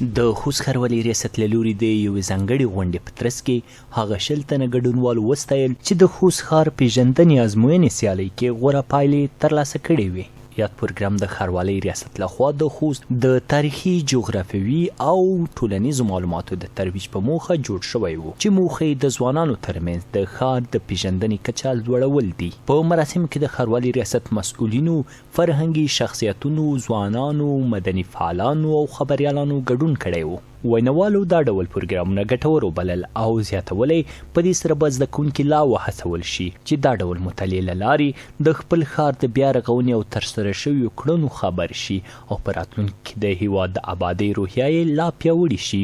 د خوست ښاروالۍ ریاست له لوري د یوې ځانګړې غونډې په ترڅ کې هغه 20 تنه ګډونوالو وستایل چې د خوست ښار پیژندنې ازموینې سیالۍ کې غوره پایلې ترلاسه کړې وې. یاد پروګرام د ښاروالۍ ریاست لخوا د خوست د تاریخي، جغرافیوي او ټولنیزو معلوماتو د ترویج په موخه جوړ شوی و چې موخه یې د ځوانانو ترمنځ د ښار د پیژندنې کچه لوړول دي. په مراسمو کې د ښاروالۍ ریاست مسؤلینو، فرهنګي شخصیتونو، ځوانانو، مدني فعالانو او خبریالانو ګډون کړی و. وینوالو دا ډول پروګرامونه ګټور وبلل او زیاتولی په دې سره به زده کوونکي لا وهڅول شي چې دا ډول مطالعې له لارې د خپل ښار د بیا رغونې او ترسره شویو کړنو خبر شي او په راتلونکي کې د هیواد د ابادۍ روحیه یې لا پیاوړې شي.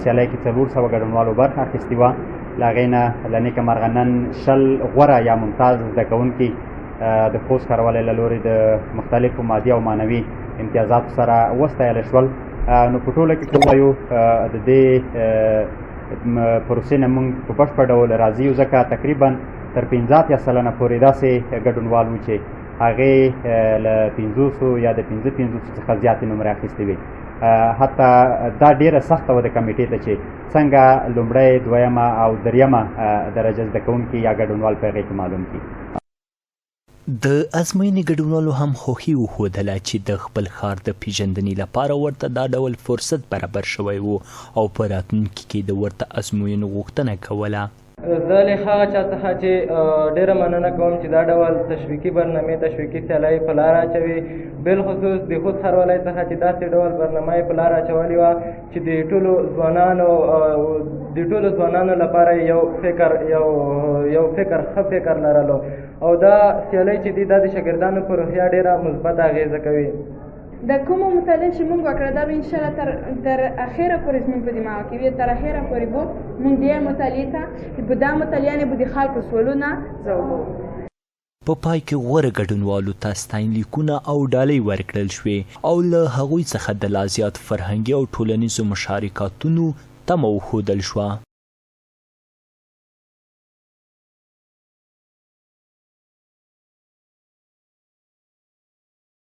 سیالۍ کې 400 ګډونوالو برخه اخیستې وه. له هغې نه له نیکه مرغه نن 20 غوره یا ممتاز زده کوونکي د خوست ښاروالۍ له لورې د مختلفو مادي او معنوي امتیازاتو سره وستایلی شول. نو په ټوله کې که ووایو د دې پروسې نه موږ په بشپړ ډول راضي یو، ځکه تقریبا تر 15% پورې داسې ګډونوال وو چې هغې له 500 یا د 55 څخه زیاتې نمرې اخیستې وې. حتی دا ډېره سخته وه د کمیټې ته چې څنګه لومړی، دویمه او دریمه درجه زده کوونکي یا ګډونوال په هغې کې معلوم کړي. د ازموینې ګډونوالو هم خوښي وښودله چې د خپل ښار د پیژندنې لپاره ورته دا ډول فرصت برابر شوی و او په راتلونکي کې د ورته ازموینو غوښتنه کوله. زه له هغه چا څخه چې ډېره مننه کوم چې دا ډول تشویقي برنامې، تشویقي سیالۍ په لاره اچوي، بالخصوص د خوست ښاروالۍ څخه چې داسې ډول برنامه یې په لاره اچولې وه چې د ټولو ځوانانو لپاره یو ښه فکر لرلو او دا سیالۍ چې دي دا د شاګردانو په روحیه ډېره مثبت اغېزه کوي. د کومو مطالعې چې موږ وکړه دا به انشاءالله تر اخره پورې زموږ په دماغ کې وي، تر اخره پورې به موږ دې مطالعې ته په دا مطالعه به د خلکو سوالونه ځواب. په پای کې غوره ګډونوالو ته ستاینلیکونه او ډالۍ ورکړل شوې او له هغوی څخه د لا زیات فرهنګي او ټولنیزو مشارکتونو تمه وښودل شوه.